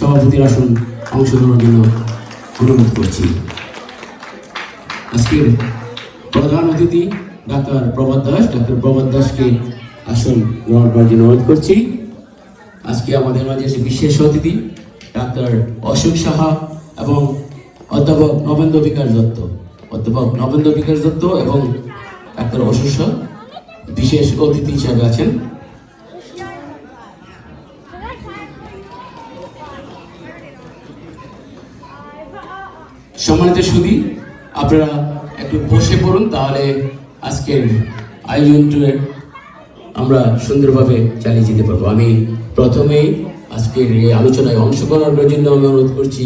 সভাপতির আসন অংশগ্রহণের জন্য অনুরোধ করছি। আজকের প্রধান অতিথি ডাক্তার প্রভাত দাসকে আসন গ্রহণ করার জন্য অনুরোধ করছি। আজকে আমাদের মাঝে এসে বিশেষ অতিথি ডাক্তার অশোক সাহা এবং অধ্যাপক নবেন্দ্র বিকাশ দত্ত এবং ডাক্তার অশোক সাহা বিশেষ অতিথি হিসাবে আছেন। সম্মানিত সুধী, আপনারা একটু বসে পড়ুন, তাহলে আজকের আয়োজনটা আমরা সুন্দরভাবে চালিয়ে যেতে পারবো। আমি প্রথমেই আজকের এই আলোচনায় অংশগ্রহণের জন্য আমি অনুরোধ করছি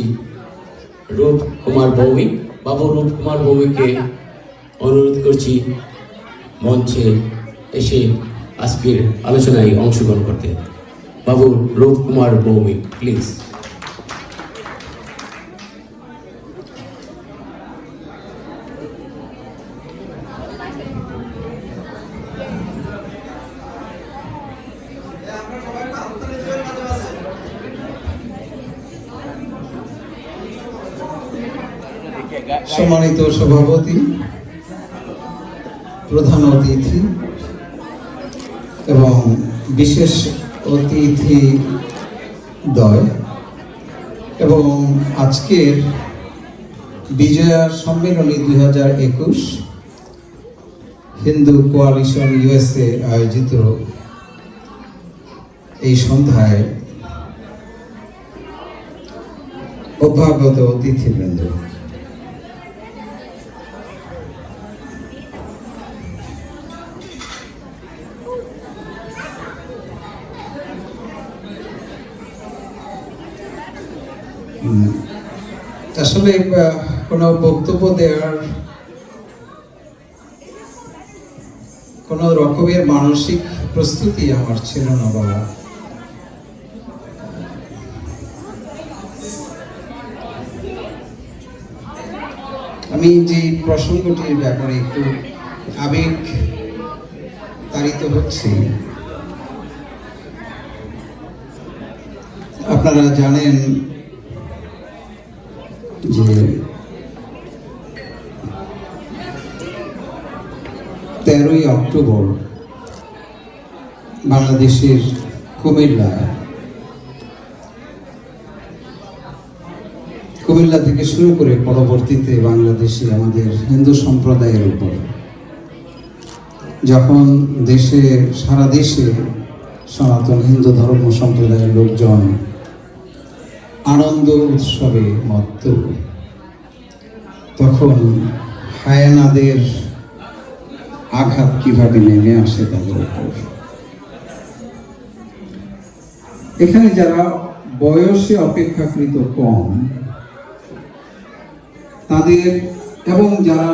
রূপ কুমার ভৌমিককে অনুরোধ করছি মঞ্চে এসে আজকের আলোচনায় অংশগ্রহণ করতে। বাবু রূপ কুমার ভৌমিক, প্লিজ। সম্মানিত সভাপতি, প্রধান অতিথি এবং বিশেষ অতিথি দ্বয় এবং আজকের বিজয়া সম্মেলনী 2021 হিন্দু কোয়ালিশন USA আয়োজিত এই সন্ধ্যায় অভ্যাগত অতিথিবৃন্দ, আসলে কোনো বক্তব্য দেওয়ার কোনো রকমের মানসিক প্রস্তুতি আমার ছিল না বাবা। আমি যে প্রসঙ্গটির ব্যাপারে একটু আবেগ তাড়িত হচ্ছি। আপনারা জানেন যে 13ই অক্টোবর বাংলাদেশের কুমিল্লা থেকে শুরু করে পরবর্তীতে বাংলাদেশে আমাদের হিন্দু সম্প্রদায়ের উপর যখন সারা দেশে সনাতন হিন্দু ধর্ম সম্প্রদায়ের লোকজন আনন্দ উৎসবে মত্ত, তখন হায়ানাদের আঘাত কিভাবে নেমে আসে তাদের উপর। এখানে যারা বয়সে অপেক্ষাকৃত কম তাদের এবং যারা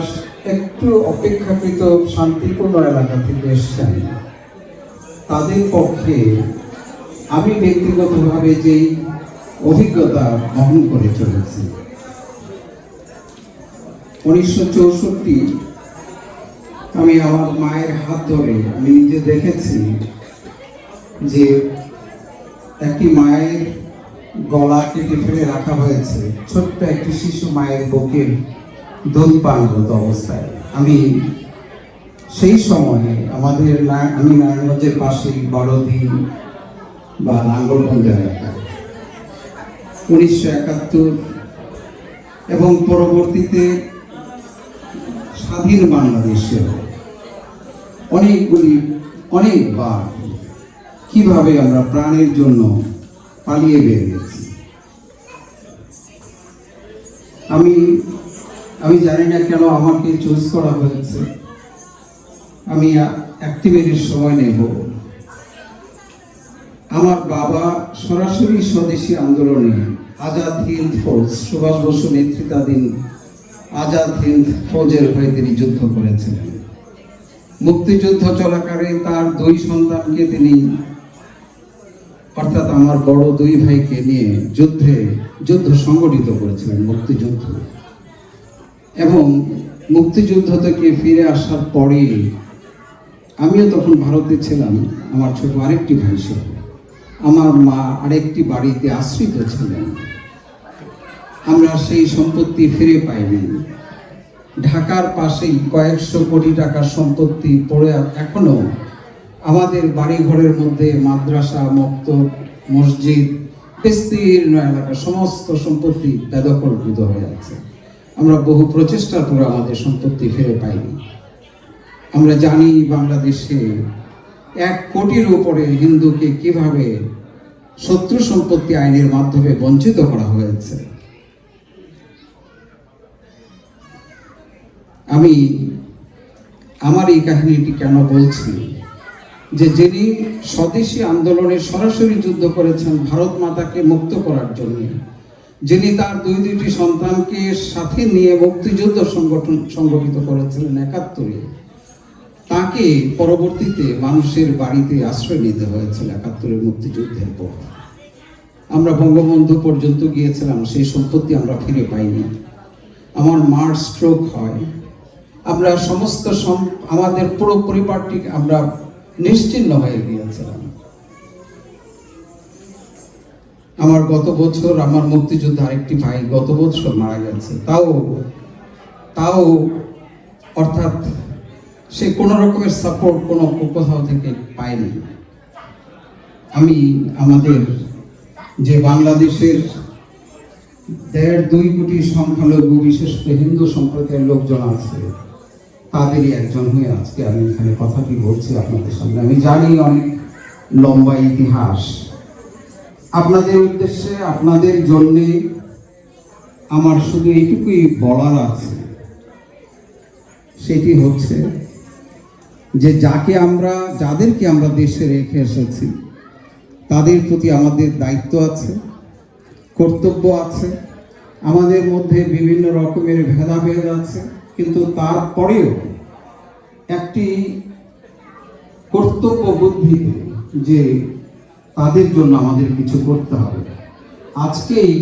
একটু অপেক্ষাকৃত শান্তিপূর্ণ এলাকা থেকে এসছেন তাদের পক্ষে আমি ব্যক্তিগতভাবে যেই অভিজ্ঞতা বহন করে চলেছি, 1964 আমি আমার মায়ের হাত ধরে আমি নিজে দেখেছি যে একটি মায়ের গলা কেটে ফেলে রাখা হয়েছে, ছোট্ট একটি শিশু মায়ের বুকের দুধ পানরত অবস্থায়। আমি সেই সময়ে আমি নারায়ণগঞ্জের পাশে বড়দি বা নাঙ্গলগঞ্জ এলাকায় 1971 এবং পরবর্তীতে স্বাধীন বাংলাদেশে অনেকবার কিভাবে আমরা প্রাণের জন্য পালিয়ে বেরিয়েছি। আমি জানি না কেন আমাকে চুজ করা হয়েছে। আমি একটি মিনিট সময় নেব। আমার বাবা সরাসরি স্বদেশী আন্দোলনে আজাদ হিন্দ ফৌজ, সুভাষ বসু নেতৃত্বাধীন আজাদ হিন্দ ফৌজের হয়ে তিনি যুদ্ধ করেছিলেন। মুক্তিযুদ্ধ চলাকালে তার 2 সন্তানকে তিনি, অর্থাৎ আমার বড় 2 ভাইকে নিয়ে যুদ্ধ সংগঠিত করেছিলেন, মুক্তিযুদ্ধ। এবং মুক্তিযুদ্ধ থেকে ফিরে আসার পরে আমিও তখন ভারতে ছিলাম আমার ছোট আরেকটি ভাই সহ। আমার মা আরেকটি বাড়িতে আশ্রিত ছিলেন। আমরা সেই সম্পত্তি ফিরে পাইনি। ঢাকার পাশেই কয়েকশো কোটি টাকার সম্পত্তি পড়ে এখনো আমাদের বাড়িঘরের মধ্যে মাদ্রাসা, মক্তব, মসজিদ, বিস্তীর্ণ এলাকার সমস্ত সম্পত্তি বেদখলকৃত হয়ে আছে। আমরা বহু প্রচেষ্টার পরে আমাদের সম্পত্তি ফিরে পাইনি। আমরা জানি বাংলাদেশে 1 কোটির উপরে হিন্দুকে কিভাবে শত্রু সম্পত্তি আইনের মাধ্যমে বঞ্চিত করা হয়েছে। আমি আমার এই কাহিনীটি কেন বলছি, যে যিনি স্বদেশী আন্দোলনে সরাসরি যুদ্ধ করেছেন ভারত মাতাকে মুক্ত করার জন্য, যিনি তার দুইটি সন্তানকে সাথে নিয়ে মুক্তিযুদ্ধ সংগঠিত করেছিলেন 71-এ, তাকে পরবর্তীতে মানুষের বাড়িতে আশ্রয় নিতে হয়েছিল 71-এর মুক্তিযুদ্ধের পর। আমরা বঙ্গবন্ধু পর্যন্ত গিয়েছিলাম, সেই সম্পত্তি আমরা ফিরে পাইনি। আমার মার স্ট্রোক হয়, আমরা সমস্ত আমাদের পুরো পরিবারটি আমরা নিশ্চিহ্ন হয়ে গিয়েছিলাম। আমার গত বছর আমার মুক্তিযোদ্ধা আরেকটি ভাই গত বছর মারা গেছে, তাও অর্থাৎ সে কোনো রকমের সাপোর্ট কোনো কোথাও থেকে পায়নি। আমি আমাদের যে বাংলাদেশের 1.5-2 কোটি সংখ্যালঘু, বিশেষ করে হিন্দু সম্প্রদায়ের লোকজন আছে, তাদেরই একজন হয়ে আজকে আমি এখানে কথাটি বলছি আপনাদের সামনে। আমি জানি অনেক লম্বা ইতিহাস, আপনাদের উদ্দেশ্যে, আপনাদের জন্যে আমার শুধু এইটুকুই বলার আছে, সেটি হচ্ছে যে যাদেরকে আমরা দেশে রেখে এসেছি, তাদের প্রতি আমাদের দায়িত্ব আছে, কর্তব্য আছে। আমাদের মধ্যে বিভিন্ন রকমের ভেদাভেদ আছে, কিন্তু তারপরেও একটি কর্তব্য বুদ্ধিতে যে তাদের জন্য আমাদের কিছু করতে হবে। আজকেই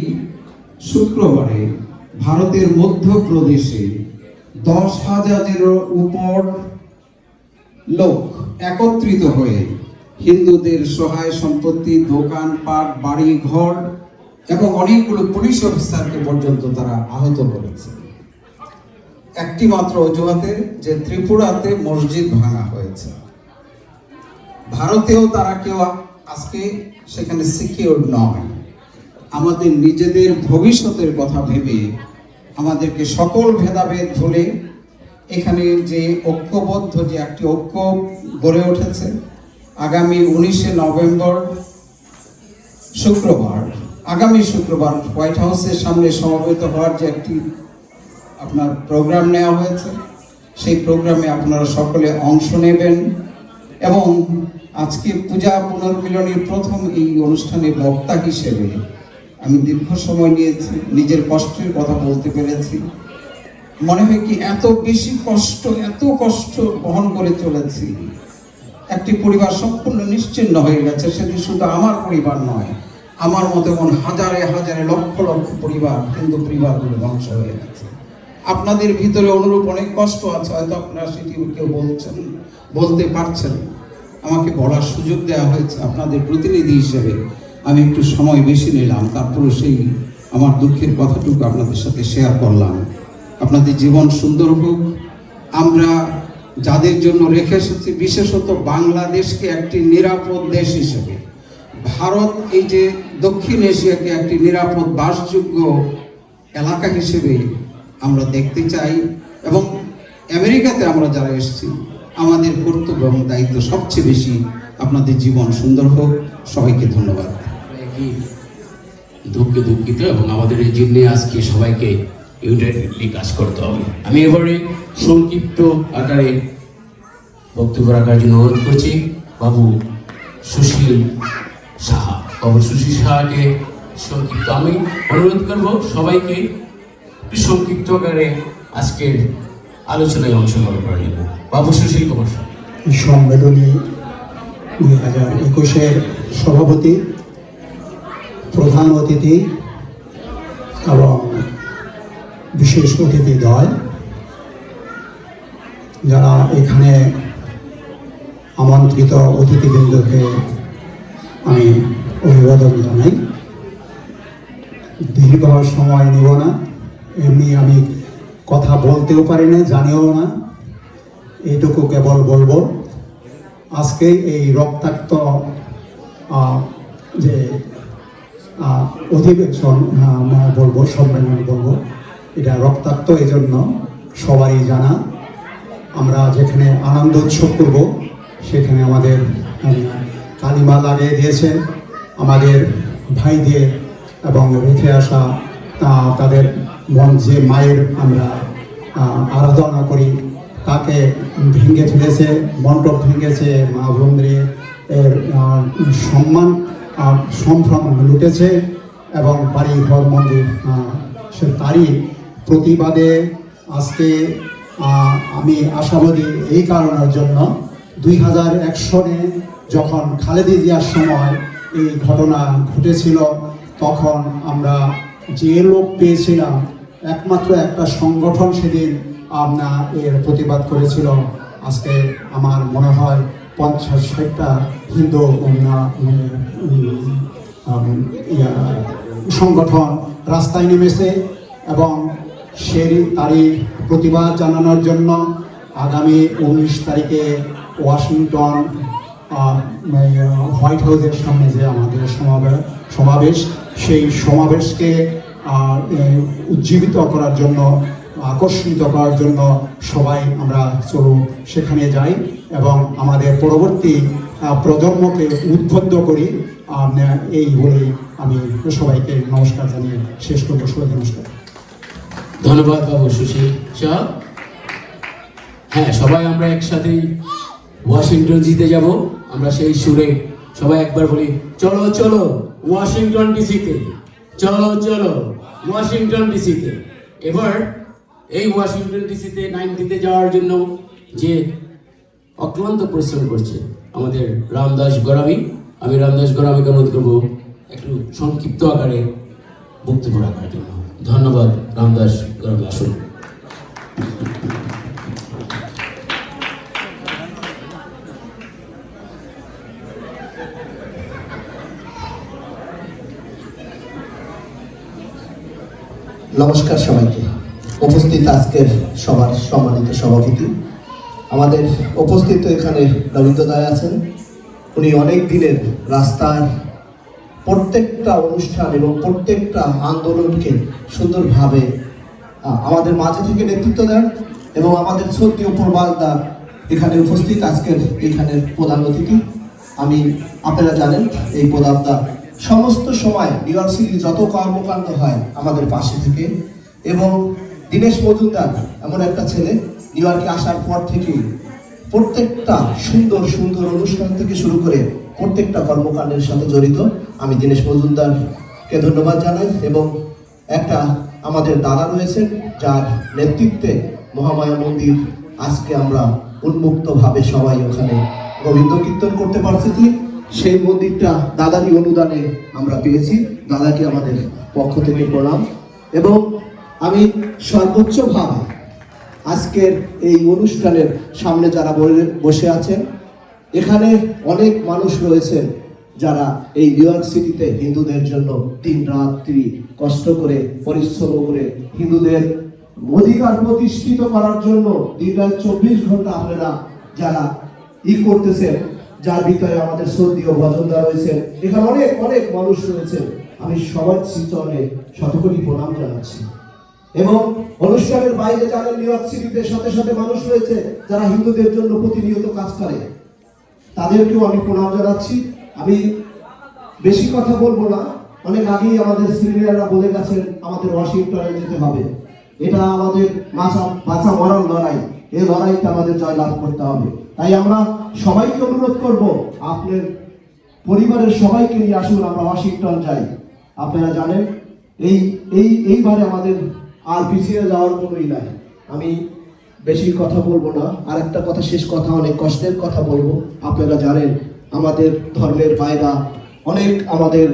শুক্রবারে ভারতের মধ্যপ্রদেশে 10,000-এরও উপর লোক একত্রিত হয়ে হিন্দুদের সহায় সম্পত্তি, দোকানপাট, বাড়ি ঘর এবং অনেকগুলো পুলিশ অফিসারকে পর্যন্ত তারা আহত করেছে, একটি মাত্র অজুহাতে যে ত্রিপুরাতে মসজিদ ভাঙা হয়েছে। ভারতেও তারা কেউ আজকে সেখানে সিকিউর নয়। আমাদের নিজেদের ভবিষ্যতের কথা ভেবে আমাদেরকে সকল ভেদাভেদ ভুলে এখানে যে ঐক্যবদ্ধ যে একটি ঐক্য গড়ে উঠেছে, আগামী 19শে নভেম্বর আগামী শুক্রবার হোয়াইট হাউসের সামনে সমবেত হওয়ার যে একটি আপনার প্রোগ্রাম নেওয়া হয়েছে, সেই প্রোগ্রামে আপনারা সকলে অংশ নেবেন। এবং আজকে পূজা পুনর্মিলনীর প্রথম এই অনুষ্ঠানে বক্তা হিসেবে আমি দীর্ঘ সময় নিয়েছি, নিজের কষ্টের কথা বলতে পেরেছি। মনে হয় কি এত কষ্ট বহন করে চলেছি, একটি পরিবার সম্পূর্ণ নিশ্চিহ্ন হয়ে গেছে। সেটি শুধু আমার পরিবার নয়, আমার মতো এমন হাজারে লক্ষ পরিবার, হিন্দু পরিবারগুলো ধ্বংস হয়ে গেছে। আপনাদের ভিতরে অনুরূপ অনেক কষ্ট আছে, হয়তো আপনারা সেটি কেউ বলতে পারছেন। আমাকে বলার সুযোগ দেওয়া হয়েছে আপনাদের প্রতিনিধি হিসেবে, আমি একটু সময় বেশি নিলাম, তারপরে সেই আমার দুঃখের কথাটুকু আপনাদের সাথে শেয়ার করলাম। আপনাদের জীবন সুন্দর হোক। আমরা যাদের জন্য রেখে এসেছি, বিশেষত বাংলাদেশকে একটি নিরাপদ দেশ হিসেবে, ভারত এই যে দক্ষিণ এশিয়াকে একটি নিরাপদ বাসযোগ্য এলাকা হিসেবে আমরা দেখতে চাই। এবং আমেরিকাতে আমরা যারা এসেছি, আমাদের কর্তব্য এবং দায়িত্ব সবচেয়ে বেশি আপনাদের জীবন সুন্দর হোক। সবাইকে ধন্যবাদ। দুঃখিত এবং আমাদের এই জন্য আজকে সবাইকে ইউনাইটেডলি কাজ করতে হবে। আমি এবারে সংক্ষিপ্ত আকারে বক্তব্য রাখার জন্য অনুরোধ করছি বাবু সুশীল সাহাকে সংক্ষিপ্ত আমি অনুরোধ করব সবাইকে একটু সংক্ষিপ্ত আকারে আজকের আলোচনায় অংশগ্রহণ করার জন্য। বাবু সুশীল কুমার সম্মেলনী 2021-এর সভাপতি, প্রধান অতিথি এবং বিশেষ অতিথি দল, যারা এখানে আমন্ত্রিত অতিথিবৃন্দকে আমি অভিবাদন জানাই। দীর্ঘ সময় নেব না, এমনি আমি কথা বলতেও পারি না, জানিও না, এইটুকু কেবল বলবো আজকে এই রক্তাক্ত যে অধিবেশন বলবো, সম্মেলন বলবো, এটা রক্তাক্ত এই জন্য সবারই জানা। আমরা যেখানে আনন্দ উৎসব করবো সেখানে আমাদের কালিমা লাগিয়ে দিয়েছে আমাদের ভাইদের এবং রেখে আসা তাদের মন যে মায়ের আমরা আরাধনা করি তাকে ভেঙে ফেলেছে, মণ্ডপ ভেঙেছে, মা বোনদের এর সম্মান সম্ভ্রম লুটেছে এবং বাড়ি ঘর মন্দির সে তারই প্রতিবাদে আজকে আমি আশাবাদী এই কারণের জন্য 2001 সনে যখন খালেদা জিয়ার সময় এই ঘটনা ঘটেছিল তখন আমরা যে লোক পেয়েছিলাম একমাত্র একটা সংগঠন সেদিন এর প্রতিবাদ করেছিল। আজকে আমার মনে হয় 50-60টা হিন্দু সংগঠন রাস্তায় নেমেছে এবং তারই প্রতিবাদ জানানোর জন্য আগামী 19 তারিখে ওয়াশিংটন হোয়াইট হাউসের সামনে যে আমাদের সমাবেশ, সেই সমাবেশকে উজ্জীবিত করার জন্য, আকর্ষিত করার জন্য সবাই আমরা চলুন সেখানে যাই এবং আমাদের পরবর্তী প্রজন্মকে উদ্বুদ্ধ করি। এই বলেই আমি সবাইকে নমস্কার জানিয়ে শেষ করবো। সবাই নমস্কার। ধন্যবাদ বাবু সুশীল শাহ। হ্যাঁ, সবাই আমরা একসাথেই ওয়াশিংটন জিতে যাব। আমরা সেই সুরে সবাই একবার বলি, চলো চলো ওয়াশিংটন ডিসিতে, চলো চলো ওয়াশিংটন ডিসিতে। এবার এই ওয়াশিংটন ডিসিতে 90তে যাওয়ার জন্য যে অক্লান্ত পরিশ্রম করছে আমাদের রামদাস গোরামি, আমি রামদাস গোরামিকে অনুরোধ করবো একটু সংক্ষিপ্ত আকারে বক্তব্য রাখার জন্য। ধন্যবাদ রামদাস গোরামি, আসুন। নমস্কার সবাইকে। উপস্থিত আজকের সবার সম্মানিত সভাপতি, আমাদের উপস্থিত এখানে রবীন্দ্র দায় আছেন। উনি অনেক দিনের রাস্তার প্রত্যেকটা অনুষ্ঠান এবং প্রত্যেকটা আন্দোলনকে সুন্দরভাবে আমাদের মাঝে থেকে নেতৃত্ব দেন এবং আমাদের শ্রদ্ধেয় প্রবালদা এখানে উপস্থিত আজকের এখানের প্রধান অতিথি। আমি আপনারা জানেন এই প্রদাবদা সমস্ত সময় নিউ ইয়র্ক সিটি যত কর্মকাণ্ড হয় আমাদের পাশে থেকে, এবং দীনেশ মজুমদার এমন একটা ছেলে নিউ ইয়র্কে আসার পর থেকে প্রত্যেকটা সুন্দর সুন্দর অনুষ্ঠান থেকে শুরু করে প্রত্যেকটা কর্মকাণ্ডের সাথে জড়িত। আমি দীনেশ মজুমদারকে ধন্যবাদ জানাই এবং একটা আমাদের দাদা রয়েছেন যার নেতৃত্বে মহামায়া মন্দির আজকে আমরা উন্মুক্তভাবে সবাই ওখানে গোবিন্দ কীর্তন করতে পারছি। সেই মন্দিরটা দাদারই অনুদানে আমরা পেয়েছি, দাদাকে আমাদের পক্ষ থেকে প্রণাম। এবং আমি সর্বোচ্চভাবে আজকের এই অনুষ্ঠানের সামনে যারা বসে আছেন, এখানে অনেক মানুষ রয়েছেন যারা এই নিউ ইয়র্ক সিটিতে হিন্দুদের জন্য দিন রাত্রি কষ্ট করে পরিশ্রম করে হিন্দুদের অধিকার প্রতিষ্ঠিত করার জন্য দিন রাত 24 ঘন্টা আপনারা যারা করতেছেন, যার ভিতরে আমাদের শ্রদ্ধেয় ভজনদা রয়েছে, এখানে অনেক অনেক মানুষ রয়েছে। আমি সবার শ্রীচরণে শতকোটি প্রণাম জানাচ্ছি। এবং অনুষ্ঠানের বাইরে যারা নিউ ইয়র্ক সিটিতে সাথে সাথে মানুষ রয়েছে যারা হিন্দুদের জন্য প্রতিনিয়ত কাজ করে, তাদেরকেও আমি প্রণাম জানাচ্ছি। আমি বেশি কথা বলবো না, অনেক আগেই আমাদের সিনিয়ররা বলে গেছেন আমাদের ওয়াশিংটনে যেতে হবে। এটা আমাদের বাঁচা মরার লড়াই, এই লড়াইতে আমাদের জয়লাভ করতে হবে। তাই আমরা সবাইকে অনুরোধ করব, আপনার পরিবারের সবাইকে নিয়ে আসুন, আমরা ওয়াশিংটন যাই। আপনারা জানেন এইবারে আমাদের আর পিছিয়ে যাওয়ার কোনোই নাই। আমি বেশি কথা বলবো না, আর একটা কথা, শেষ কথা, অনেক কষ্টের কথা বলবো। আপনারা জানেন আমাদের ধর্মের বাইরা অনেক আমাদের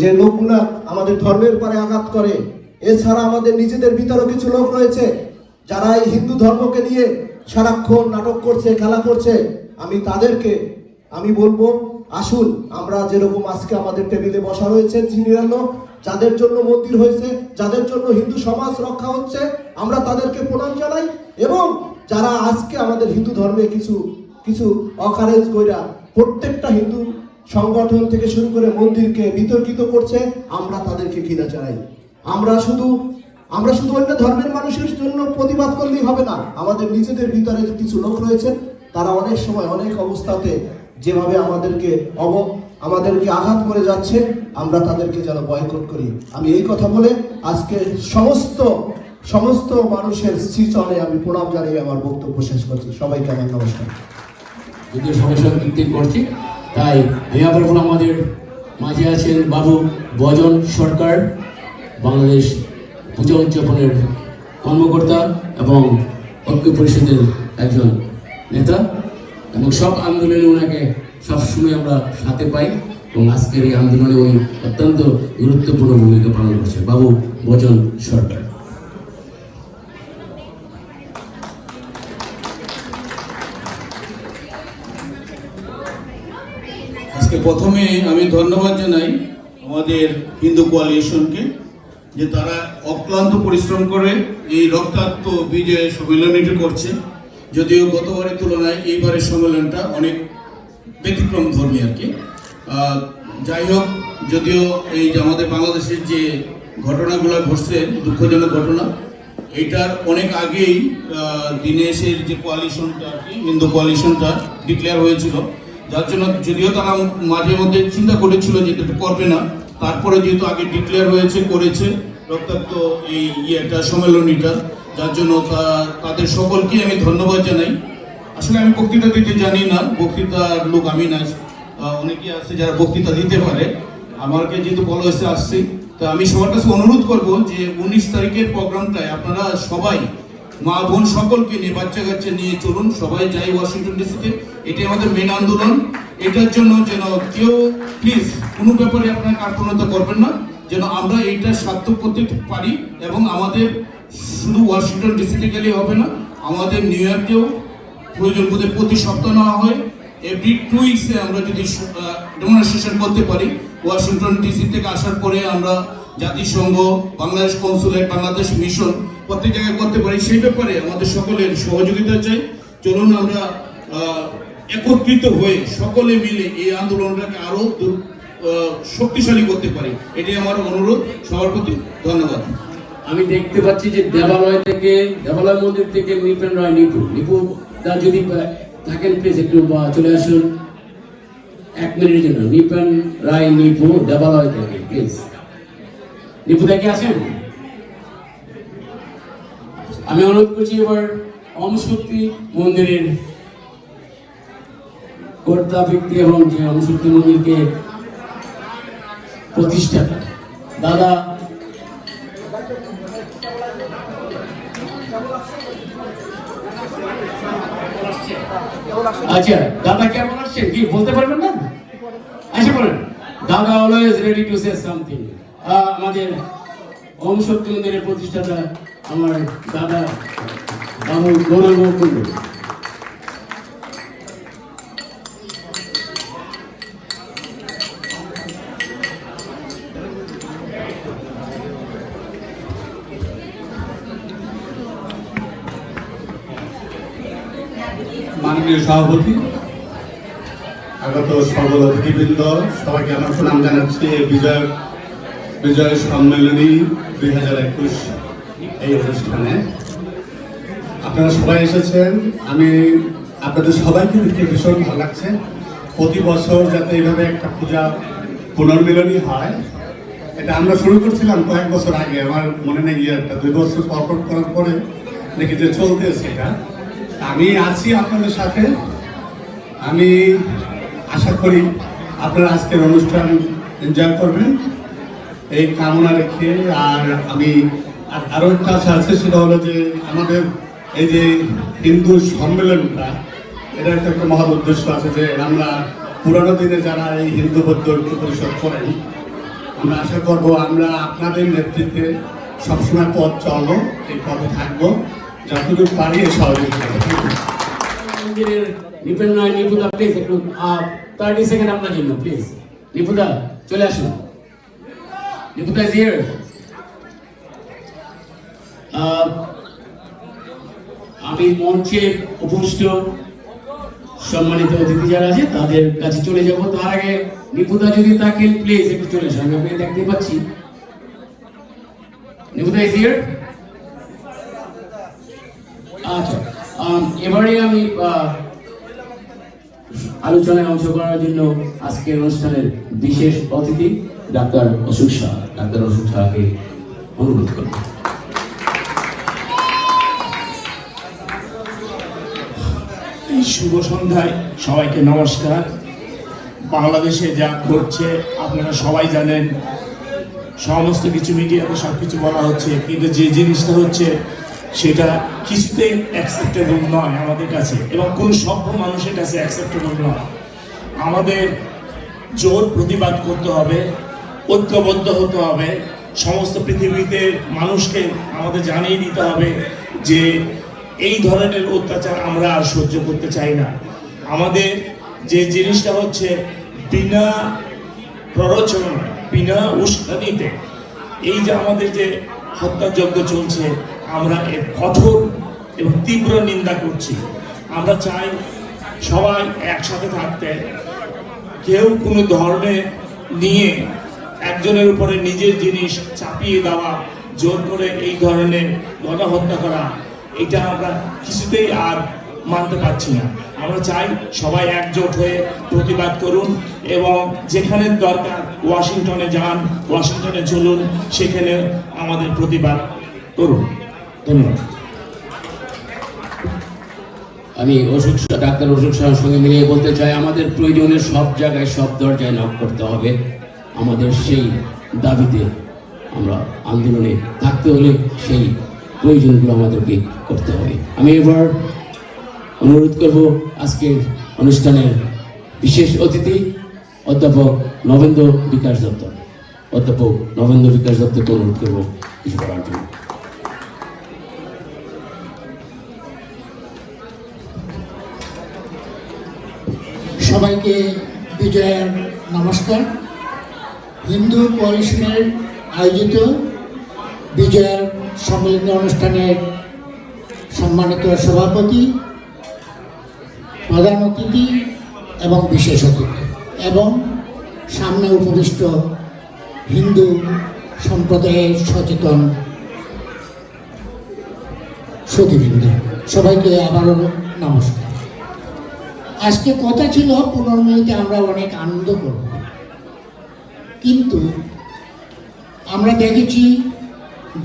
যে লোকগুলা আমাদের ধর্মের পরে আঘাত করে, এছাড়া আমাদের নিজেদের ভিতরেও কিছু লোক রয়েছে যারা এই হিন্দু ধর্মকে নিয়ে সারাক্ষণ নাটক করছে, খেলা করছে। আমি তাদেরকে বলবো আসুন আমরা যেরকম আজকে আমাদের টেবিলে বসা রয়েছে চিনিরান্ন, যাদের জন্য মন্দির হয়েছে, যাদের জন্য হিন্দু সমাজ রক্ষা হচ্ছে, আমরা তাদেরকে প্রণাম জানাই। এবং যারা আজকে আমাদের হিন্দু ধর্মে কিছু কিছু অকারেজ কইরা প্রত্যেকটা হিন্দু সংগঠন থেকে শুরু করে মন্দিরকে বিতর্কিত করছে, আমরা তাদেরকে ঘৃণা জানাই। আমরা শুধু অন্য ধর্মের মানুষের জন্য প্রতিবাদ করলেই হবে না, আমাদের নিজেদের ভিতরে কিছু লোক রয়েছে, তারা অনেক সময় অনেক অবস্থাতে যেভাবে আমাদেরকে আঘাত করে যাচ্ছে, আমরা তাদেরকে যেন বয়কট করি। আমি এই কথা বলে আজকে সমস্ত মানুষের শ্রীচরণে আমি প্রণাম জানিয়ে আমার বক্তব্য শেষ করছি। সবাইকে আমার নমস্কার। যদিও সবাই সব কীর্তন করছি, তাই আমি আবার বললাম, আমাদের মাঝে আছেন বাবু বজন সরকার, বাংলাদেশ পূজা উদযাপনের কর্মকর্তা এবং ঐক্য পরিষদের একজন নেতা, এবং সব আন্দোলনে ওনাকে সবসময় আমরা সাথে পাই, এবং আজকের এই আন্দোলনে উনি অত্যন্ত গুরুত্বপূর্ণ ভূমিকা পালন করছে। বাবু বজন সরকার। আজকে প্রথমে আমি ধন্যবাদ জানাই আমাদের হিন্দু কোয়ালিশনকে, যে তারা অক্লান্ত পরিশ্রম করে এই রক্তাক্ত বিজয় সম্মেলনটি করছে। যদিও গতবারের তুলনায় এইবারের সম্মেলনটা অনেক ব্যতিক্রম ধর্মী আর কি। যাই হোক, যদিও এই যে আমাদের বাংলাদেশের যে ঘটনাগুলো ঘটছে, দুঃখজনক ঘটনা, এইটার অনেক আগেই দিনেশের যে কোয়ালিশনটা আর কি, হিন্দু কোয়ালিশনটা ডিক্লেয়ার হয়েছিল, যার জন্য যদিও তারা মাঝে মধ্যে চিন্তা করেছিল যে এটা করবে না, তারপরে যেহেতু আগে ডিক্লেয়ার করেছে রক্তাক্ত এই সম্মেলনীটা, যার জন্য তাদের সকলকে আমি ধন্যবাদ জানাই। আসলে আমি বক্তৃতা দিতে জানি না, বক্তৃতার লোক আমি না, অনেকে আছে যারা বক্তৃতা দিতে পারে। আমাকে যেহেতু বলা হয়েছে আসছি, তো আমি সবার কাছে অনুরোধ করব যে 19 তারিখের প্রোগ্রামটায় আপনারা সবাই মা বোন সকলকে নিয়ে, বাচ্চা কাচ্চা নিয়ে চলুন, সবাই যাই ওয়াশিংটন ডিসিতে। এটি আমাদের মেন আন্দোলন। এটার জন্য যেন কেউ প্লিজ কোনো ব্যাপারে আপনারা কার্পণ্যতা করবেন না, যেন আমরা এইটা সার্থক করতে পারি। এবং আমাদের শুধু ওয়াশিংটন ডিসিতে গেলেই হবে না, আমাদের নিউ ইয়র্কেও প্রয়োজন বোধে প্রতি সপ্তাহ নেওয়া হয়, এভরি 2 উইকসে আমরা যদি ডেমনস্ট্রেশন করতে পারি। ওয়াশিংটন ডিসি থেকে আসার পরে আমরা জাতিসংঘ, বাংলাদেশ কনসুলেট, বাংলাদেশ মিশন প্রত্যেক জায়গায় করতে পারি। সেই ব্যাপারে আমাদের সকলের সহযোগিতা চাই। চলুন আমরা একত্রিত হয়ে সকলে মিলে এই আন্দোলনটাকে আরো শক্তিশালী করতে পারি, এটাই আমার অনুরোধ সবার প্রতি। ধন্যবাদ। আমি দেখতে পাচ্ছি যে দেবালয় মন্দির থেকে নিপেন রায় নিপু দা যদি থাকেন প্লিজ একটু চলে আসুন 1 মিনিটের জন্য। নিপেন রায় নিপু দেবালয় থেকে প্লিজ। নিপু দা কি আছেন? আমি অনুরোধ করছি এবার ওম শক্তি মন্দিরের কর্তা ব্যক্তি এবং যে ওম শক্তি মন্দিরকে প্রতিষ্ঠাতা দাদা আচ্ছা, দাদা কেমন আসছেন কি বলতে পারবেন না? আচ্ছা বলেন। দাদা always ready to say something. আমাদের ওম শক্তি মন্দিরের প্রতিষ্ঠাতা আমার দাদা বাবু গৌরব কুণ্ডু। মাননীয় সভাপতি, আগত সকল অতিথিবৃন্দ, সবাইকে আমার প্রণাম জানাচ্ছি বিজয় সম্মেলনী 2021 এই অনুষ্ঠানে আপনারা সবাই এসেছেন। আমি আপনাদের সবাইকে দেখতে ভীষণ ভালো লাগছে। প্রতি বছর যাতে এইভাবে একটা পূজা পুনর্মিলনী হয়, এটা আমরা শুরু করছিলাম কয়েক বছর আগে, আমার মনে নেই একটা 2 বছর পর করার পরে দেখি যে চলতেছে এটা। আমি আছি আপনাদের সাথে। আমি আশা করি আপনারা আজকের অনুষ্ঠান এনজয় করবেন এই কামনা রেখে। আর আমি আরও একটা আশা আছে, সেটা হলো যে আমাদের এই যে হিন্দু সম্মেলনটা, এটা একটা মহৎ উদ্দেশ্য আছে যে আমরা পুরানো দিনে যারা এই হিন্দু বৌদ্ধ ঐক্য পরিষদ করেন, আমরা আশা করব আমরা আপনাদের নেতৃত্বে সবসময় পথ চলবো, এই পথে থাকবো, যতটুকু পারি সহযোগিতা। নিপুণ নয়, নিপুদা প্লিজ একটু 30 সেকেন্ড আপনার জন্য প্লিজ। নিপুদা চলে আসুন। নিপুদা ইজ হিয়ার। আমি মঞ্চে উপস্থিত সম্মানিত অতিথি যারা আছে তাদের কাছে চলে যাব। তার আগে নিপুদা যদি থাকেন প্লিজ একটু চলে আসুন, আমি আপনাকে দেখতে পাচ্ছি। নিপুদা ইজ হিয়ার। আচ্ছা, এবারে আমি আলোচনায় অংশগ্রহণের জন্য আজকের অনুষ্ঠানের বিশেষ অতিথি ডাক্তার অশোক শাহ, ডাক্তার অশোক শাহকে অনুরোধ করব। এই শুভ সন্ধ্যায় সবাইকে নমস্কার। বাংলাদেশে যা ঘটছে আপনারা সবাই জানেন, সমস্ত কিছু মিডিয়াতে সব কিছু বলা হচ্ছে, কিন্তু যে জিনিসটা হচ্ছে সেটা কিছুতেই অ্যাকসেপ্টেবল নয় আমাদের কাছে, এবং কোনো সভ্য মানুষের কাছে অ্যাকসেপ্টেবল নয়। আমাদের জোর প্রতিবাদ করতে হবে, ঐক্যবদ্ধ হতে হবে, সমস্ত পৃথিবীতে মানুষকে আমাদের জানিয়ে দিতে হবে যে এই ধরনের অত্যাচার আমরা আর সহ্য করতে চাই না। আমাদের যে জিনিসটা হচ্ছে বিনা প্ররোচনা, বিনা উস্কানিতে এই যে আমাদের যে হত্যাযজ্ঞ চলছে, আমরা এর কঠোর এবং তীব্র নিন্দা করছি। আমরা চাই সবাই একসাথে থাকতে, কেউ কোনো ধর্মে নিয়ে একজনের উপরে নিজের জিনিস চাপিয়ে দেওয়া, জোর করে এই ধরনের গণহত্যা করা, এটা আমরা কিছুতেই আর মানতে পারছি না। আমরা চাই সবাই একজোট হয়ে প্রতিবাদ করুন, এবং যেখানে দরকার ওয়াশিংটনে যান, ওয়াশিংটনে চলুন, সেখানে আমাদের প্রতিবাদ করুন। ধন্যবাদ। আমি ডাক্তার অশোক শাহের সঙ্গে মিলিয়ে বলতে চাই, আমাদের প্রয়োজনে সব জায়গায় সব দরজায় নক করতে হবে। আমাদের সেই দাবিতে আমরা আন্দোলনে থাকতে হলে সেই প্রয়োজনগুলো আমাদেরকে করতে হবে। আমি এবার অনুরোধ করব আজকের অনুষ্ঠানের বিশেষ অতিথি অধ্যাপক নবেন্দ্র বিকাশ দত্ত। অধ্যাপক নবেন্দ্র বিকাশ দত্তকে অনুরোধ করব কিছু করার জন্য। সবাইকে বিজয়ের নমস্কার। হিন্দু কোয়ালিশনের আয়োজিত বিজয়ের সম্মিলিত অনুষ্ঠানের সম্মানিত সভাপতি, প্রধান অতিথি এবং বিশেষ অতিথি, এবং সামনে উপবিষ্ট হিন্দু সম্প্রদায়ের সচেতন সুধীবৃন্দ, সবাইকে আবারও নমস্কার। আজকে কথা ছিল 15 মিনিটে আমরা অনেক আনন্দ করব, কিন্তু আমরা দেখেছি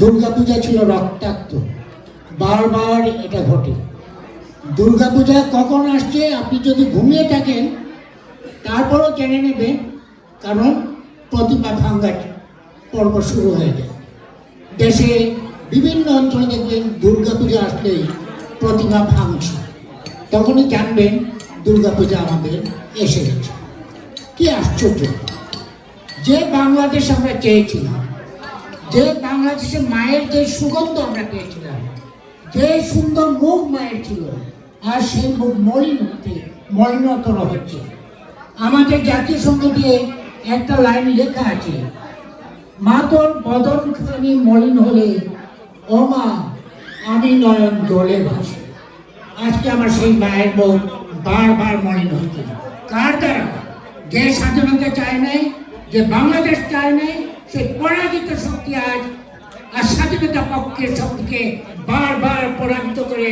দুর্গাপূজা ছিল রক্তাক্ত, বারবার এটা ঘটে। দুর্গাপূজা কখন আসছে আপনি যদি ঘুমিয়ে থাকেন তারপরও জেনে নেবেন, কারণ প্রতিমা ভাঙ্গার পর্ব শুরু হয়ে যায়। দেশে বিভিন্ন অঞ্চলে দেখবেন দুর্গাপূজা আসলেই প্রতিমা ভাঙছে, তখনই জানবেন দুর্গাপূজা আমাদের এসে গেছে। কি আশ্চর্য! যে বাংলাদেশ আমরা চেয়েছিলাম, যে বাংলাদেশের মায়ের যে সুগন্ধ আমরা পেয়েছিলাম, যে সুন্দর মুখ মায়ের ছিল, আর সেই মুখ মলিনতর হচ্ছে। আমাদের জাতীয় সংগীতে একটা লাইন লেখা আছে, মা তোর বদন খানি মলিন হলে ও মা আমি নয়ন জলে ভাসি। আজকে আমার সেই মায়ের মুখ বারবার মলিন হচ্ছে। কার দ্বারা? যে স্বাধীনতা চায় নাই, যে বাংলাদেশ চায় নাই, সেই পরাজিত শক্তি আজ আর স্বাধীনতা পক্ষের শক্তিকে বারবার পরাজিত করে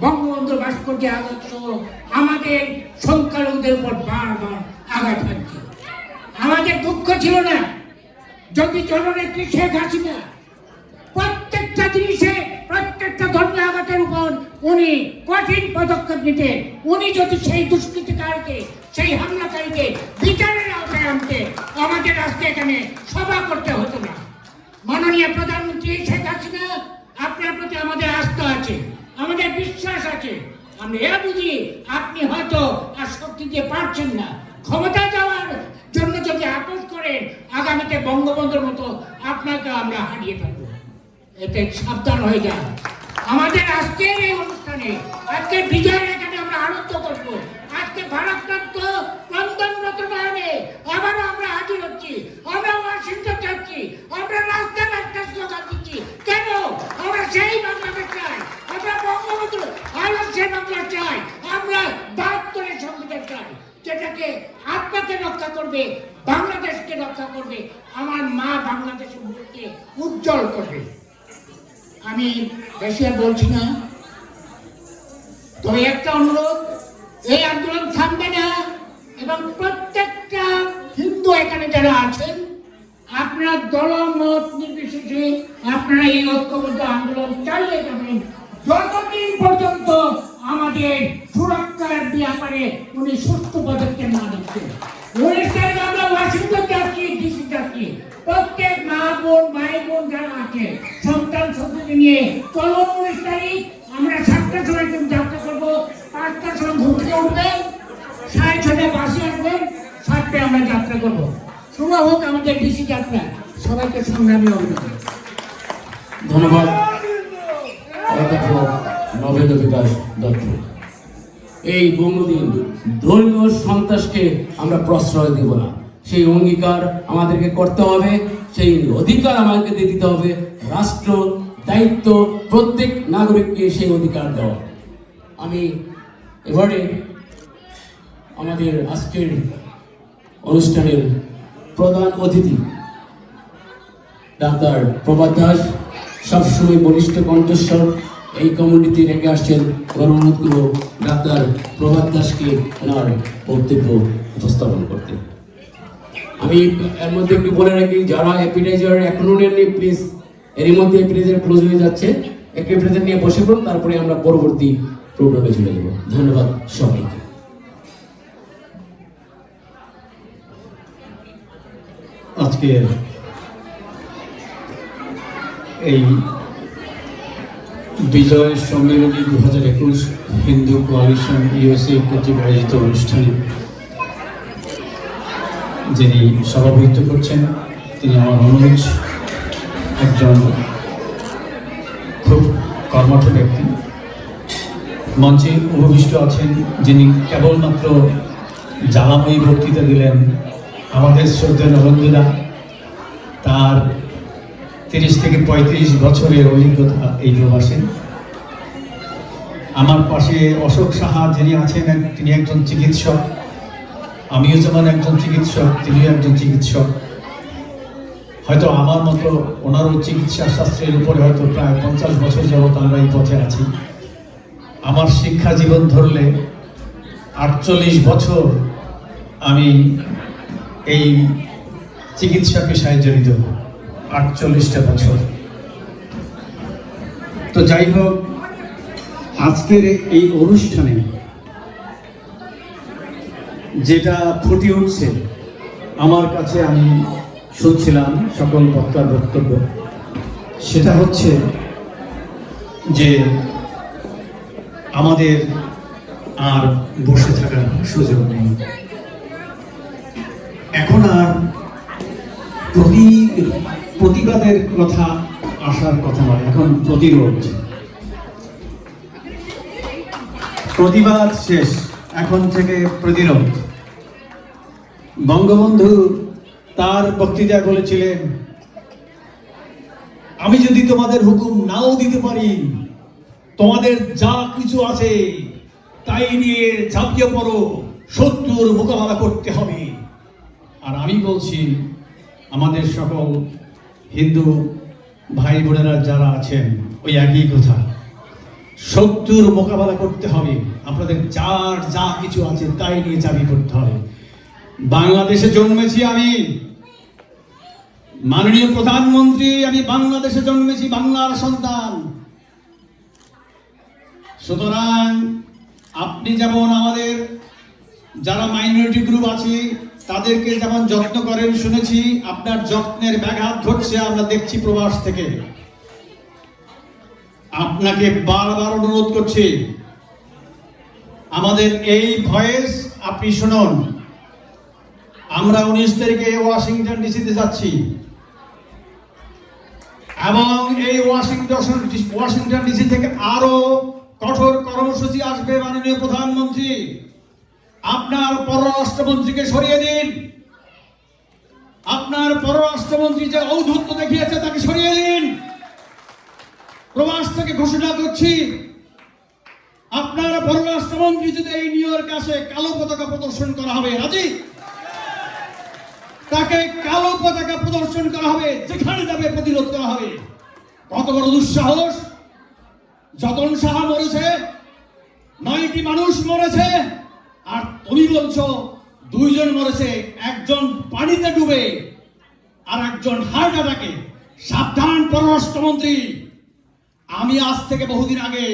বঙ্গবন্ধু ভাস্কর্যে আঘাত সহ আমাদের সংখ্যালঘুদের উপর বারবার আঘাত হানছে। আমাদের দুঃখ ছিল না যদি জননেত্রী শেখ হাসিনা প্রত্যেকটা জিনিসে, প্রত্যেকটা ধর্মীয় আঘাতের উপর উনি কঠিন পদক্ষেপ নিতেন। উনি যদি সেই দুষ্কৃতিকারীকে, সেই হামলাকারীকে বিচারের আওতায় আনতে, আমাদের আজকে এখানে সভা করতে হতো না। মাননীয় প্রধানমন্ত্রী শেখ হাসিনা, আপনার প্রতি আমাদের আস্থা আছে, আমাদের বিশ্বাস আছে। আমরা এ বুঝি আপনি হয়তো আর শক্তি দিয়ে পারছেন না, ক্ষমতা যাওয়ার জন্য যদি আপোষ করেন, আগামীতে বঙ্গবন্ধুর মতো আপনাকে আমরা হারিয়ে ফেলবো। এতে সাবধান হয়ে যান। আমাদের আজকের এই অনুষ্ঠানে, আজকের বিজয়ের এখানে আমরা আনন্দ করবো, আজকে ভারপ্রাপ্ত ক্রন্দনরত নয়নে আবারও আমরা হাজির হচ্ছি। আমরা ওয়াশিংটন যাচ্ছি, আমরা রাস্তায় একটা স্লোগান দিচ্ছি। কেন? আমরা সেই বাংলাদেশ চাই, আমরা বঙ্গবন্ধু আদর্শের বাংলা চাই, আমরা 72-এর সংবিধান চাই, যেটাকে আত্মাকে রক্ষা করবে, বাংলাদেশকে রক্ষা করবে, আমার মা বাংলাদেশের মুখকে উজ্জ্বল করবে। আমি বেশি আর বলছি না, তবে একটা অনুরোধ, এই আন্দোলন থামবে না এবং প্রত্যেকটা হিন্দু এখানে যারা আছেন আপনারা দলমত নির্বিশেষে আপনারা এই ঐক্যবদ্ধ আন্দোলন চালিয়ে যাবেন যতদিন পর্যন্ত আমাদের সুরক্ষার ব্যাপারে উনি সুষ্ঠু পদক্ষেপ না দিচ্ছেন। 19 তারিখ আমরা ওয়াশিংটন যাচ্ছি, ডিসি যাচ্ছি, প্রত্যেক মা বোন ভাই বোন যারা আছে সন্তান সন্ততি নিয়ে চলো 19 তারিখ আমরা 7টার সময় যাত্রা করবো, 5টার সময় ঘুম থেকে উঠবেন, 6:30 বাসে আসবেন, 7টায় আমরা যাত্রা করবো। শুভ হোক আমাদের ডিসি যাত্রা। সবাইকে সংগ্রামী অভিনন্দন। ধন্যবাদ অধ্যাপক নবেন্দ্র বিকাশ দত্ত। এই বঙ্গদিন ধর্মীয় সন্ত্রাসকে আমরা প্রশ্রয় দেব না, সেই অঙ্গীকার আমাদেরকে করতে হবে, সেই অধিকার আমাদেরকে দিতে হবে। রাষ্ট্র দায়িত্ব প্রত্যেক নাগরিককে সেই অধিকার দেওয়া। আমি এবারে আমাদের আজকের অনুষ্ঠানের প্রধান অতিথি ডাক্তার প্রভাত দাস, সবসময় বলিষ্ঠ কণ্ঠস্বর এই কমিউনিটি রেখে আসছেন। অনুরোধ করব ডাক্তার প্রভাত দাসকে ওনার বক্তব্য উপস্থাপন করতে। আমি এর মধ্যে একটু বলে রাখি, যারা অ্যাপিটাইজার এখনো নেননি প্লিজ, এরই মধ্যে অ্যাপিটাইজার ক্লোজ হয়ে যাচ্ছে, একটু অ্যাপিটাইজার নিয়ে বসে পড়ুন, তারপরে আমরা পরবর্তী প্রোগ্রামে চলে যাব। ধন্যবাদ সবাইকে। আজকে এই বিজয় সম্মেলনী 2021 হিন্দু কোয়ালিশন ইউএসএ কর্তৃক আয়োজিত অনুষ্ঠানে যিনি সভাপতিত্ব করছেন তিনি আমার অনুজ, একজন খুব কর্মঠ ব্যক্তি। মঞ্চে উপবিষ্ট আছেন যিনি কেবলমাত্র জ্বালাময়ী বক্তৃতা দিলেন, আমাদের শ্রদ্ধেয় নবেন্দুদা, তার 30 থেকে 35 বছরের অভিজ্ঞতা এই প্রবাসে। আমার পাশে অশোক সাহা যিনি আছেন, তিনি একজন চিকিৎসক, আমিও যেমন একজন চিকিৎসক, তিনিও একজন চিকিৎসক। হয়তো আমার মতো ওনারও চিকিৎসা শাস্ত্রের উপরে হয়তো প্রায় 50 বছর যাবত আমরা এই পথে আছি। আমার শিক্ষা জীবন ধরলে 48 বছর আমি এই চিকিৎসা পেশায় জড়িত, 48টা বছর। তো যাই হোক, আজকের এই অনুষ্ঠানে যেটা ফুটে উঠছে আমার কাছে, আমি শুনছিলাম সকল বক্তার বক্তব্য, সেটা হচ্ছে যে আমাদের আর বসে থাকার সুযোগ নেই। এখন আর প্রতিবাদের কথা আসার কথা নয়, এখন প্রতিরোধ। প্রতিবাদ শেষ, এখন থেকে প্রতিরোধ। বঙ্গবন্ধু তার বক্তৃতায় বলেছিলেন, আমি যদি তোমাদের হুকুম নাও দিতে পারি, তোমাদের যা কিছু আছে তাই নিয়ে ঝাঁপিয়ে পড়ো, শত্রুর মোকাবেলা করতে হবে। আর আমি বলছি আমাদের সকল হিন্দু ভাই বোনেরা যারা আছেন, ওই একই কথা, শত্রুর মোকাবেলা করতে হবে, আপনাদের যার যা কিছু আছে তাই নিয়ে ঝাঁপিয়ে পড়তে হবে। বাংলাদেশে জন্মেছি আমি, মাননীয় প্রধানমন্ত্রী, আমি বাংলাদেশে জন্মেছি, বাংলার সন্তান। সুতরাং আপনি যেমন আমাদের যারা মাইনরিটি গ্রুপ আছে তাদেরকে যেমন যত্ন করেন শুনেছি, আপনার যত্নের ব্যাঘাত ঘটছে আমরা দেখছি প্রবাস থেকে। আপনাকে বারবার অনুরোধ করছি, আমাদের এই ভয়েস আপনি শুনুন। আমরা 19 তারিখে ওয়াশিংটন ডিসিতে যাচ্ছি এবং এই ওয়াশিংটন ডিসি থেকে আরো কঠোর কর্মসূচি আসবে মাননীয় প্রধানমন্ত্রী। আপনার পররাষ্ট্রমন্ত্রীকে সরিয়ে দিন। আপনার পররাষ্ট্রমন্ত্রী যে ঔদ্ধত্য দেখিয়েছে তাকে সরিয়ে দিন। প্রবাস থেকে ঘোষণা করছি, আপনার পররাষ্ট্রমন্ত্রী যদি এই নিউ ইয়র্কে আসে, কালো পতাকা প্রদর্শন করা হবে। রাজি? তাকে কালো পতাকা প্রদর্শন করা হবে, যেখানে যাবে প্রতিরোধ করা হবে। কত বড় দুঃসাহস! যতন সাহা মরেছে, 9টি মানুষ মরেছে, আর তুমি বলছো 2 জন মরেছে, একজন পানিতে ডুবে আর একজন হার্ট অ্যাটাকে। সাবধান পররাষ্ট্রমন্ত্রী! আমি আজ থেকে বহুদিন আগে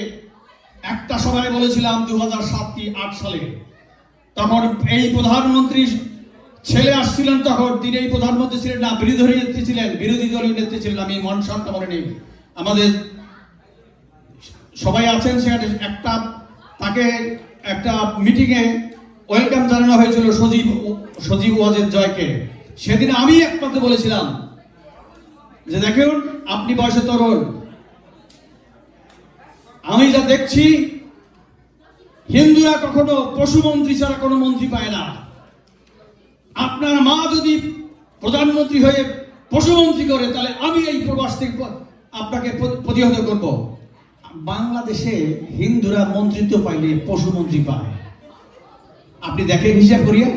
একটা সভায় বলেছিলাম 2007-8 সালে, তখন এই প্রধানমন্ত্রী ছেলে আসছিলেন, তখন তিনি এই প্রধানমন্ত্রী ছিলেন না, বিরোধী নেত্রী ছিলেন, বিরোধী দলীয় নেত্রী ছিলেন। আমি মন শান্ত মনে নেই, আমাদের সবাই আছেন সেখানে। তাকে একটা মিটিংয়ে ওয়েলকাম জানানো হয়েছিল সজীব ওয়াজেদ জয়কে। সেদিন আমি একমাত্র বলেছিলাম যে দেখুন, আপনি বয়সে তরুণ, আমি যা দেখছি হিন্দুরা কখনো পশুমন্ত্রী ছাড়া কোনো মন্ত্রী পায় না। আপনার মা যদি প্রধানমন্ত্রী হয়ে পশুমন্ত্রী করে, তাহলে আমি এই প্রবাস থেকে আপনাকে প্রতিহত করব। বাংলাদেশে হিন্দুরা মন্ত্রিত্ব পাইলে পশুমন্ত্রী পায়। আপনি দেখেন, হিসাব করিয়া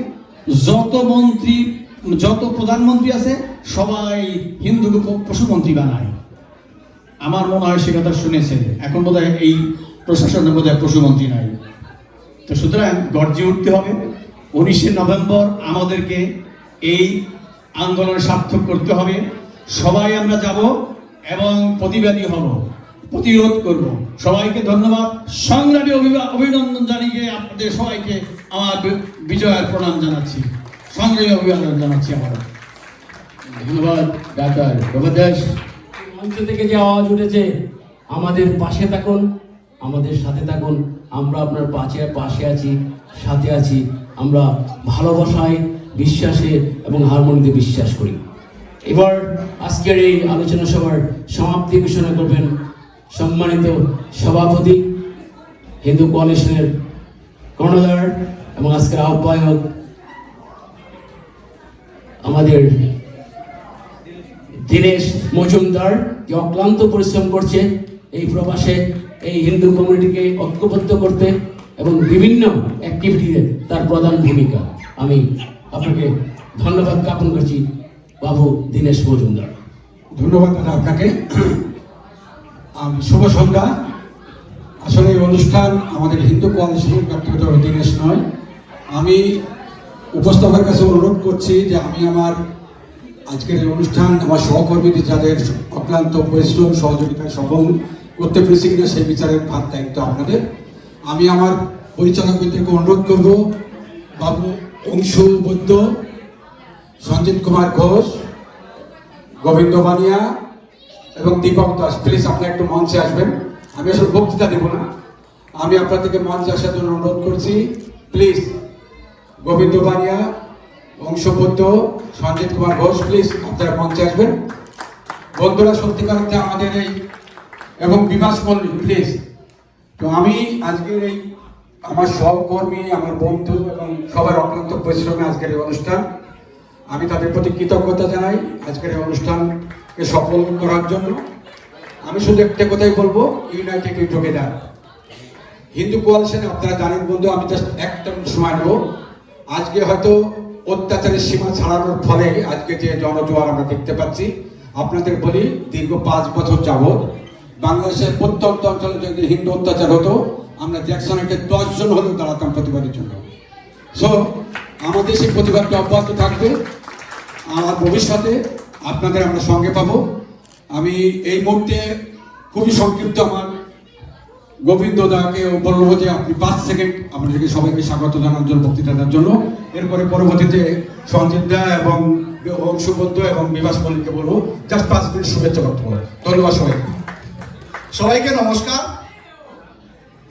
যত প্রধানমন্ত্রী আছে সবাই হিন্দুকে পশুমন্ত্রী বানায়। আমার মনে হয় সে কথা শুনেছেন। এখন বোধহয় এই প্রশাসনের বোধহয় পশুমন্ত্রী নাই। তো সুতরাং গর্জে উঠতে হবে। 19শে নভেম্বর আমাদেরকে এই আন্দোলন সার্থক করতে হবে। সবাই আমরা যাব এবং প্রতিবাদী হব, প্রতিরোধ করব। সবাইকে ধন্যবাদ, সংগ্রামী অভিনন্দন জানিয়ে আপনাদের সবাইকে আমার বিজয়ের প্রণাম জানাচ্ছি, সংগ্রামী অভিনন্দন জানাচ্ছি। আমার ধন্যবাদ ডাক্তার প্রভাদাস। মঞ্চ থেকে যে আওয়াজ উঠেছে, আমাদের পাশে থাকুন, আমাদের সাথে থাকুন। আমরা আপনার পাশে আছি, সাথে আছি। আমরা ভালোবাসায়, বিশ্বাসে এবং হারমোনিতে বিশ্বাস করি। এবার আজকের এই আলোচনা সভার সমাপ্তি ঘোষণা করবেন সম্মানিত সভাপতি, হিন্দু কোয়ালিশনের কর্ণধার এবং আজকের আহ্বায়ক আমাদের দীনেশ মজুমদার, যে অক্লান্ত পরিশ্রম করছে এই প্রবাসে এই হিন্দু কমিউনিটিকে ঐক্যবদ্ধ করতে এবং বিভিন্ন অ্যাক্টিভিটিতে তার প্রধান ভূমিকা। আমি আপনাকে ধন্যবাদ জ্ঞাপন করছি বাবু দীনেশ মজুমদার। ধন্যবাদ দাদা আপনাকে। শুভ সন্ধ্যা। আসলে এই অনুষ্ঠান আমাদের হিন্দু কোয়ালিশনের ব্যক্তিগত দীনেশ নয়। আমি উপস্থাপকের কাছে অনুরোধ করছি যে আমি আমার আজকের এই অনুষ্ঠান আমার সহকর্মীদের যাদের অক্লান্ত পরিশ্রম সহযোগিতায় সফল করতে পেরেছি কিনা সেই বিচারের ভার দায়িত্ব আপনাদের। আমি আমার পরিচালকদেরকে অনুরোধ করব, বাবু অংশু বৈদ্য, সঞ্জিত কুমার ঘোষ, গোবিন্দ বানিয়া এবং দীপক দাস, প্লিজ আপনারা একটু মঞ্চে আসবেন। আমি আসলে বক্তৃতা দেব না, আমি আপনাদেরকে মঞ্চে আসার জন্য অনুরোধ করছি। প্লিজ গোবিন্দ বানিয়া, অংশু বৈদ্য, সঞ্জিত কুমার ঘোষ, প্লিজ আপনারা মঞ্চে আসবেন। বন্ধুরা সত্যিকার অর্থে আমাদের এই এবং বিভাস মল্লিক, প্লিজ। তো আমি আজকের এই আমার সহকর্মী, আমার বন্ধু এবং সবার অক্লান্ত পরিশ্রমে আজকের এই অনুষ্ঠান, আমি তাদের প্রতি কৃতজ্ঞতা জানাই আজকের এই অনুষ্ঠানকে সফল করার জন্য। আমি শুধু একটা কথাই বলবো, ইউনাইটেড উই টুগেদার। হিন্দু কোয়ালিশনে আপনারা জানেন বন্ধু, আমি জাস্ট একটা সময় নেব। আজকে হয়তো অত্যাচারের সীমা ছাড়ানোর ফলে আজকে যে জনজোয়ার আমরা দেখতে পাচ্ছি, আপনাদের বলি দীর্ঘ 5 বছর যাবৎ বাংলাদেশের প্রত্যন্ত অঞ্চলে যদি হিন্দু অত্যাচার হতো, আমরা জ্যাকসনকে 10 জন হলেও দাঁড়াতাম প্রতিবাদের জন্য। সো আমাদের সেই প্রতিবাদটা অব্যাহত থাকবে। আমার ভবিষ্যতে আপনাদের আমরা সঙ্গে পাবো। আমি এই মুহূর্তে খুবই সংক্ষিপ্ত আমার গোবিন্দ দাকে বলবো যে আপনি 5 সেকেন্ড আপনাদেরকে সবাইকে স্বাগত জানানোর জন্য, বক্তৃতা দেওয়ার জন্য। এরপরে পরবর্তীতে সঞ্জিত দা এবং অংশুবদ্ধ এবং বিভাস মল্লিককে বলবো জাস্ট 5 মিনিট শুভেচ্ছা বক্তব্য। ধন্যবাদ সবাইকে। সবাইকে নমস্কার।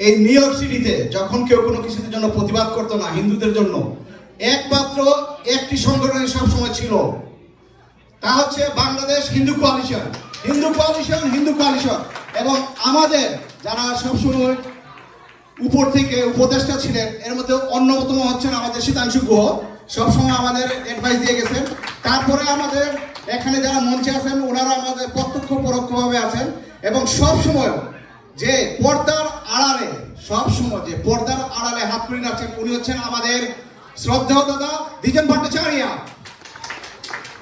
এই নিউ ইয়র্ক সিটিতে যখন কেউ কোনো কিছুর জন্য প্রতিবাদ করতো না হিন্দুদের জন্য, একমাত্র একটি সংগঠনের সবসময় ছিল, তা হচ্ছে বাংলাদেশ হিন্দু কোয়ালিশন। হিন্দু কোয়ালিশন এবং আমাদের যারা সবসময় উপর থেকে উপদেষ্টা ছিলেন, এর মধ্যে অন্যতম হচ্ছেন আমাদের শীতাংশু গুহ, সবসময় আমাদের অ্যাডভাইস দিয়ে গেছেন। তারপরে আমাদের এখানে যারা মঞ্চে আছেন ওনারা আমাদের প্রত্যক্ষ পরোক্ষভাবে আছেন, এবং সবসময় যে পর্দার আড়ালে হাত করে নাচছেন উনি হচ্ছেন আমাদের শ্রদ্ধেয় দাদা দ্বিজন ভট্টাচার্য।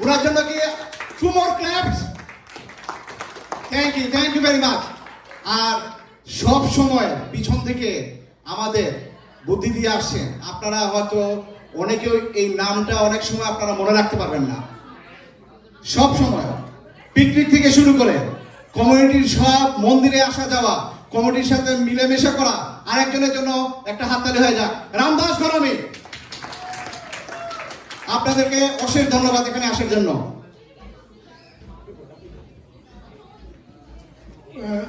ওনার জন্য কি 2 more claps? Thank you very much. আর সব সময় পিছন থেকে আমাদের বুদ্ধি দিয়ে আসছেন, আপনারা হয়তো অনেকেও এই নামটা অনেক সময় আপনারা মনে রাখতে পারবেন না। সব সময় পিকনিক থেকে শুরু করে কমিউনিটির সব মন্দিরে আসা যাওয়া, কমিটির সাথে মিলেমিশে করা, আরেকজনের জন্য একটা হাততালি হয়ে যাক রামদাস গরমী। আপনাদেরকে অশেষ ধন্যবাদ এখানে আসার জন্য।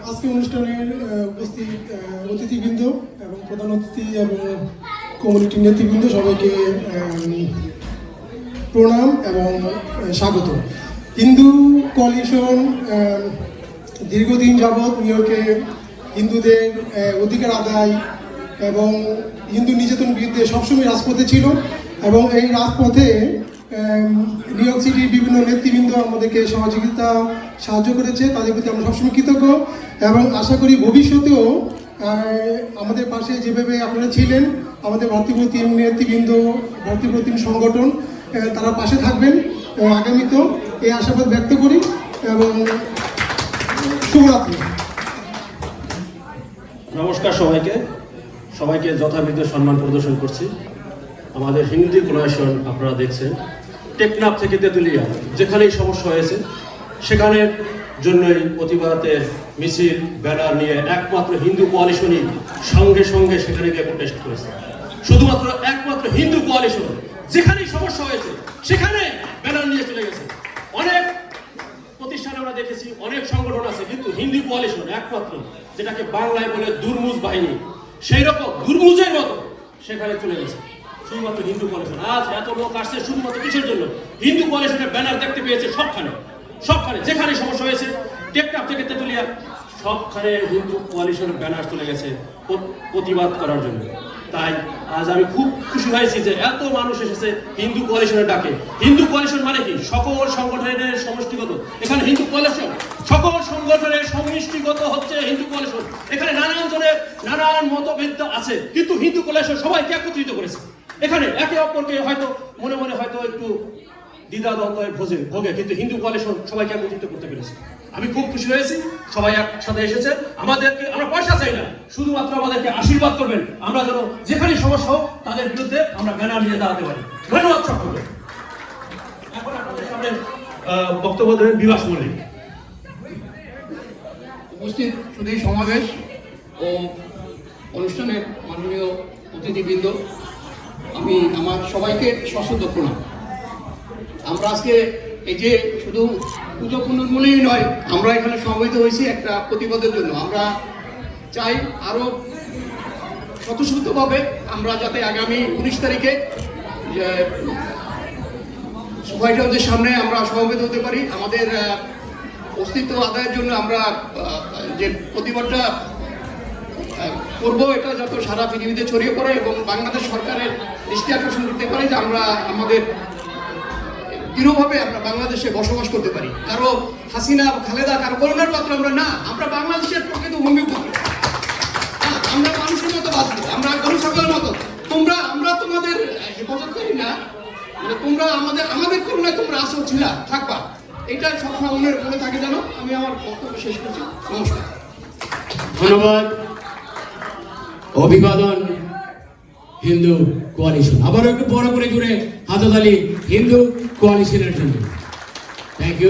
আজকে অনুষ্ঠানের উপস্থিত অতিথিবৃন্দ এবং প্রধান অতিথি এবং কমিউনিটির নেতৃবৃন্দ সবাইকে প্রণাম এবং স্বাগত। হিন্দু কোয়ালিশন দীর্ঘদিন যাবৎ নিউ ইয়র্কে হিন্দুদের অধিকার আদায় এবং হিন্দু নির্যাতন বিরুদ্ধে সবসময় রাজপথে ছিল, এবং এই রাজপথে নিউ ইয়র্ক সিটির বিভিন্ন নেতৃবৃন্দ আমাদেরকে সাহায্য করেছে, তাদের প্রতি আমরা সবসময় কৃতজ্ঞ, এবং আশা করি ভবিষ্যতেও আমাদের পাশে যেভাবে আপনারা ছিলেন, আমাদের ভাতৃপ্রতিম নেতৃবৃন্দ, ভাতৃপ্রতিম সংগঠন, তারা পাশে থাকবেন আগামীতেও, এই আশাবাদ ব্যক্ত করি, এবং শুভরাত্রি। নমস্কার সবাইকে যথাবিধ সম্মান প্রদর্শন করছি। আমাদের হিন্দি কোলাশন আপনারা দেখছেন, টেকনাফ থেকে তেঁতুলিয়া যেখানেই সমস্যা হয়েছে সেখানে জন্যই প্রতিবাদের মিছিল ব্যানার নিয়ে একমাত্র হিন্দু কোয়ালিশনই সঙ্গে সেখানে গিয়ে প্রোটেস্ট করেছে। শুধুমাত্র একমাত্র হিন্দু কোয়ালিশন যেখানেই সমস্যা হয়েছে সেখানে ব্যানার নিয়ে চলে গেছে। অনেক প্রতিষ্ঠানে আমরা দেখেছি, অনেক সংগঠন আছে, কিন্তু হিন্দু কোয়ালিশন একমাত্র, যেটাকে বাংলায় বলে দুর্মুজ বাহিনী, সেই রকম দুর্মুজের মতো সেখানে চলে গেছে শুধুমাত্র হিন্দু কোয়ালিশন। আজ এত লোক আসছে শুধুমাত্র কিসের জন্য? হিন্দু কোয়ালিশনের ব্যানার দেখতে পেয়েছে সবখানে যেখানে সমস্যা হয়েছে, টেকনাফ থেকে তেঁতুলিয়া সবখানে হিন্দু কোয়ালিশনের ব্যানার চলে গেছে প্রতিবাদ করার জন্য। তাই আজ আমি খুব খুশি হয়েছি যে এত মানুষ এসেছে হিন্দু কোয়ালিশনের ডাকে। হিন্দু কোয়ালিশন মানে কি? সকল সংগঠনের সমষ্টিগত। এখানে হিন্দু কোয়ালিশন সকল সংগঠনের সমষ্টিগত হচ্ছে হিন্দু কোয়ালিশন। এখানে নানান জনের নানান মতভেদ আছে, কিন্তু হিন্দু কোয়ালিশন সবাইকে একত্রিত করেছে। এখানে একে অপরকে হয়তো মনে হয়তো একটু দ্বিধাদ্বন্দ্বের ভোগে, কিন্তু হিন্দু কোয়ালিশন সবাইকে একত্রিত করতে পেরেছে। আমি খুব খুশি হয়েছি, সবাই একসাথে এসেছে। আমরা পয়সা চাই না, শুধুমাত্র আমাদেরকে আশীর্বাদ করবেন, আমরা যেন যেখানে সমস্যা হোক তাদের বিরুদ্ধে আমরা ব্যানার নিয়ে দাঁড়াতে পারি। ধন্যবাদ সকলকে। এখন আপনাদের সামনে বক্তব্য দেবেন বিভাস মল্লিক। উপস্থিত শুধু সমাবেশ ও অনুষ্ঠানের মাননীয় অতিথিবৃন্দ, আমি আমার সবাইকে সশ্রদ্ধ প্রণাম। আমরা আজকে এই যে শুধু পুজো পুনর্মূলই নয়, আমরা এখানে সমবেত হয়েছি একটা প্রতিবাদের জন্য। আমরা চাই আরো স্বতঃস্ফূর্তভাবে আমরা যাতে আগামী 19 তারিখে হোয়াইট হাউসের সামনে আমরা সমবেত হতে পারি। আমাদের অস্তিত্ব আদায়ের জন্য আমরা যে প্রতিবাদটা করব, এটা যাতে সারা পৃথিবীতে ছড়িয়ে পড়ে এবং বাংলাদেশ সরকারের দৃষ্টি আকর্ষণ করতে পারে যে আমরা আমাদের দৃঢ়ভাবে আমরা বাংলাদেশে বসবাস করতে পারি। কারো হাসিনা, খালেদা, কারো করোনার পাত্র আমরা না, আমরা বাংলাদেশের প্রকৃত ভূমিপুত্র। আমরা মানুষের মতো বাঁচবো, আমরা গরু ছাগলের মতো। আমরা তোমাদের হেফাজতকারী না, মানে তোমরা আমাদের করোনায় তোমরা আসো ছিলা, থাকবা, এটা সবসময় মনে থাকে জানো। আমি আমার বক্তব্য শেষ করছি, নমস্কার। ধন্যবাদ। অভিবাদন হিন্দু কোয়ালিশন। আবারও একটু বড় করে জুড়ে হাততালি হিন্দু কোয়ালিশনের জন্য। Thank you.